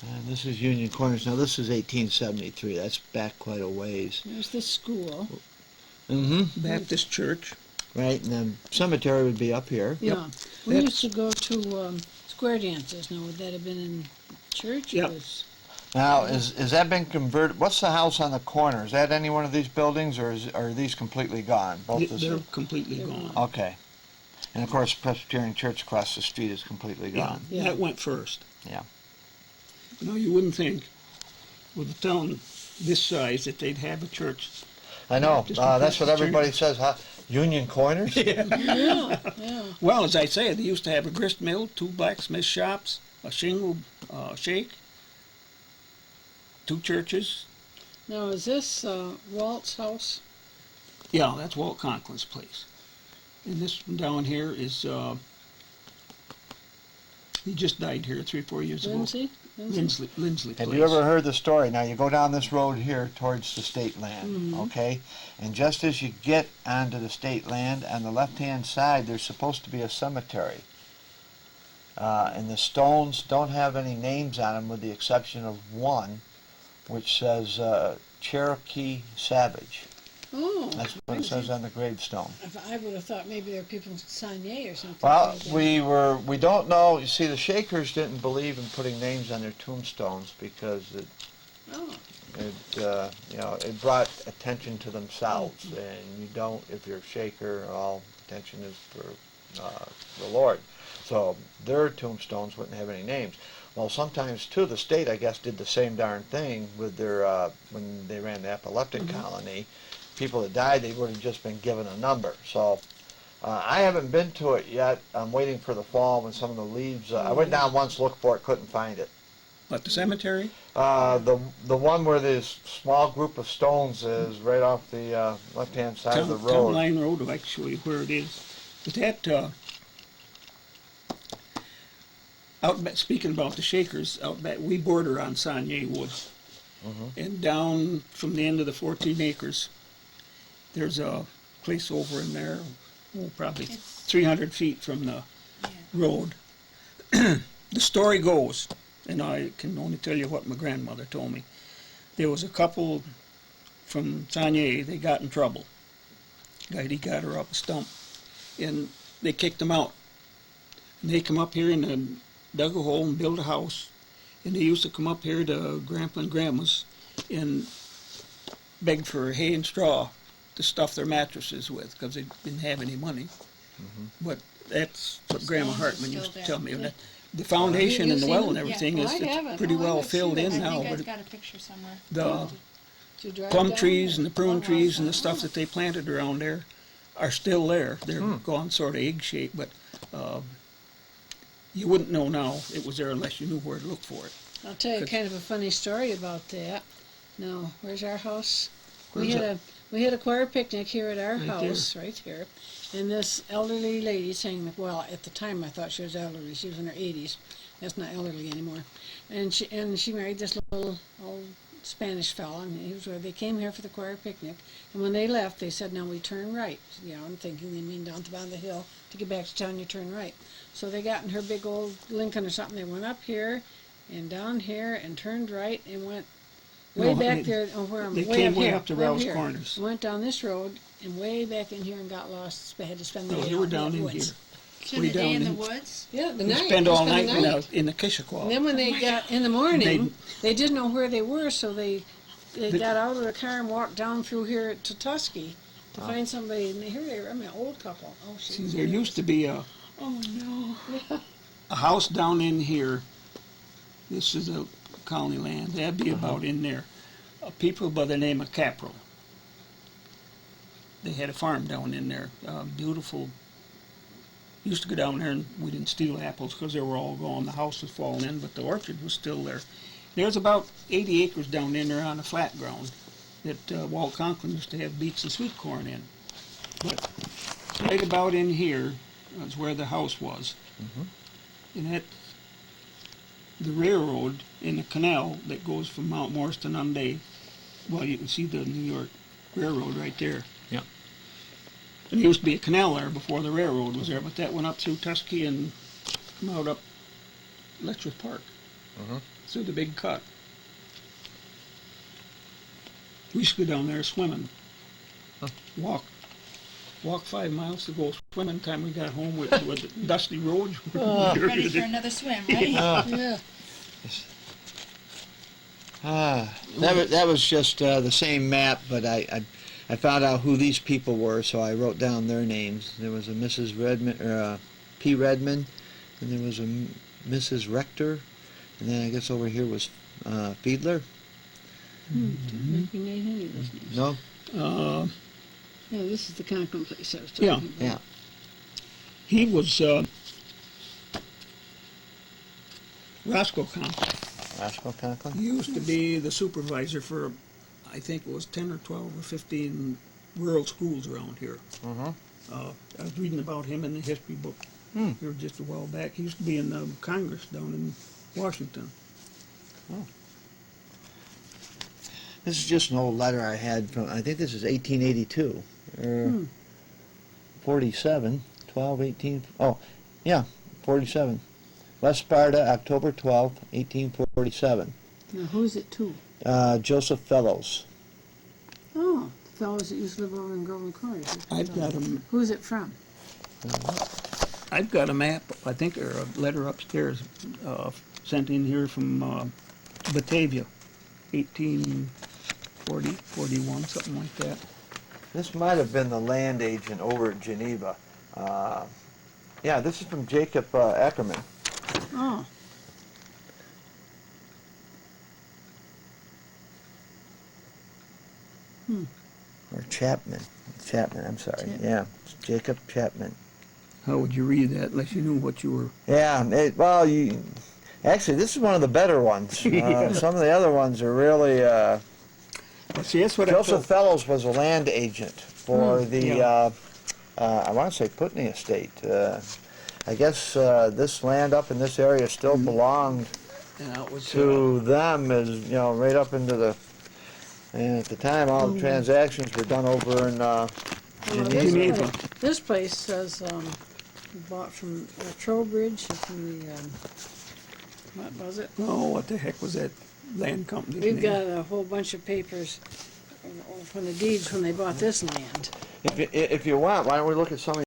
And this is Union Corners. Now this is 1873. That's back quite a ways. There's the school. Mm-hmm. Baptist church. Right, and then cemetery would be up here. Yeah. We used to go to square dances. Now, would that have been in church? Yep. Now, is that been converted? What's the house on the corner? Is that any one of these buildings, or are these completely gone? Both They're completely gone. Okay. And of course, Presbyterian Church across the street is completely gone. Yeah. That went first. Yeah. No, you wouldn't think, with a town this size, that they'd have a church. I know. That's what everybody says, huh? Union Corners? Yeah. Well, as I say, they used to have a grist mill, 2 blacksmith shops, a shingle shake, 2 churches. Now, is this Walt's house? Yeah, that's Walt Conklin's place. And this one down here is, he just died here 3 or 4 years ago. Lindsley place. Have you ever heard the story? Now, you go down this road here towards the state land, okay? And just as you get onto the state land, on the left-hand side, there's supposed to be a cemetery. And the stones don't have any names on them with the exception of one, which says Cherokee Savage. Oh. That's what it says on the gravestone. I would have thought maybe they're people from Sonyea or something. Well, we don't know. You see, the Shakers didn't believe in putting names on their tombstones because it brought attention to themselves. And you don't, if you're a Shaker, all attention is for the Lord. So their tombstones wouldn't have any names. Well, sometimes, too, the state, I guess, did the same darn thing with their, when they ran the epileptic colony. People that died, they would have just been given a number. So I haven't been to it yet. I'm waiting for the fall when some of the leaves, I went down once, looked for it, couldn't find it. What, the cemetery? The one where this small group of stones is right off the left-hand side of the road. Town Line Road, I'll show you where it is. But that, out back, speaking about the Shakers, out back, we border on Sonyea Woods. And down from the end of the 14 acres, there's a place over in there, probably 300 feet from the road. The story goes, and I can only tell you what my grandmother told me. There was a couple from Sonyea, they got in trouble. He got her up a stump, and they kicked them out. And they come up here and dug a hole and built a house. And they used to come up here to Grandpa and Grandma's and beg for hay and straw to stuff their mattresses with because they didn't have any money. But that's what Grandma Hartmann used to tell me. That the foundation and the well and everything is pretty well filled in now. I think I've got a picture somewhere. The plum trees and the prune trees and the stuff that they planted around there are still there. They're gone sort of egg-shaped, but you wouldn't know now it was there unless you knew where to look for it. I'll tell you kind of a funny story about that. Now, where's our house? We had a choir picnic here at our house, right here. And this elderly lady sang, well, at the time I thought she was elderly. She was in her 80s. That's not elderly anymore. And she married this little old Spanish fella, and they came here for the choir picnic. And when they left, they said, now we turn right. You know, I'm thinking they mean down to the bottom of the hill. To get back to town, you turn right. So they got in her big old Lincoln or something. They went up here and down here and turned right and went way back there. Oh, where am I? They came way up to Rouse Corners. Went down this road and way back in here and got lost. Had to spend the day they were down in here. Spend the day in the woods? Yeah, the We night. spend all night in the Kissaquah. And then when they got in the morning, they didn't know where they were, so they got out of the car and walked down through here to Tusky to find somebody. And here they were, an old couple. Oh, see, there used to be a house down in here. This is a colony land. That'd be about in there. People by the name of Capro. They had a farm down in there. Beautiful. Used to go down there and we didn't steal apples because they were all gone. The house was falling in, but the orchard was still there. There's about 80 acres down in there on the flat ground that Walt Conklin used to have beets and sweet corn in. But right about in here is where the house was. And that the railroad in the canal that goes from Mount Morris to Nunde, well, you can see the New York Railroad right there. Yeah. And there used to be a canal there before the railroad was there, but that went up through Tusky and come out up Letchworth Park. through the big cut. We used to go down there swimming. Walk 5 miles to go swimming. Time we got home with dusty roads. Ready for another swim, right? Yeah. That was just the same map, but I found out who these people were, so I wrote down their names. There was a Mrs. Redmond, or P. Redmond, and there was a Mrs. Rector, and then I guess over here was Fiedler. Making any of those names. No? Yeah, this is the Conklin place I was talking about. Yeah. He was Roscoe Conklin. Roscoe Conklin? He used to be the supervisor for, I think it was 10 or 12 or 15 rural schools around here. I was reading about him in the history book here just a while back. He used to be in the Congress down in Washington. This is just an old letter I had from, I think this is 1882. 47, 12, 18, oh, yeah, 47. West Sparta, October 12, 1847. Now, who's it to? Joseph Fellows. Oh, the fellows that used to live over in Groveland Corners. I've got him. Who's it from? I've got a map, I think, or a letter upstairs sent in here from Batavia, 1840, 41, something like that. This might have been the land agent over at Geneva. Yeah, this is from Jacob Ackerman. Oh, Or Chapman. Chapman, I'm sorry. Chapman. Yeah, it's Jacob Chapman. How would you read that unless you knew what you were... Yeah, well, actually, this is one of the better ones. Some of the other ones are really... See, that's what Joseph Fellows was a land agent for the, I want to say Putney Estate. I guess this land up in this area still belonged to them, as you know, right up into the. And at the time, all the transactions were done over in Geneva. This place says bought from Trowbridge, from the, what was it? Oh, what the heck was that land company? We've got a whole bunch of papers from the deeds when they bought this land. If you want, why don't we look at some of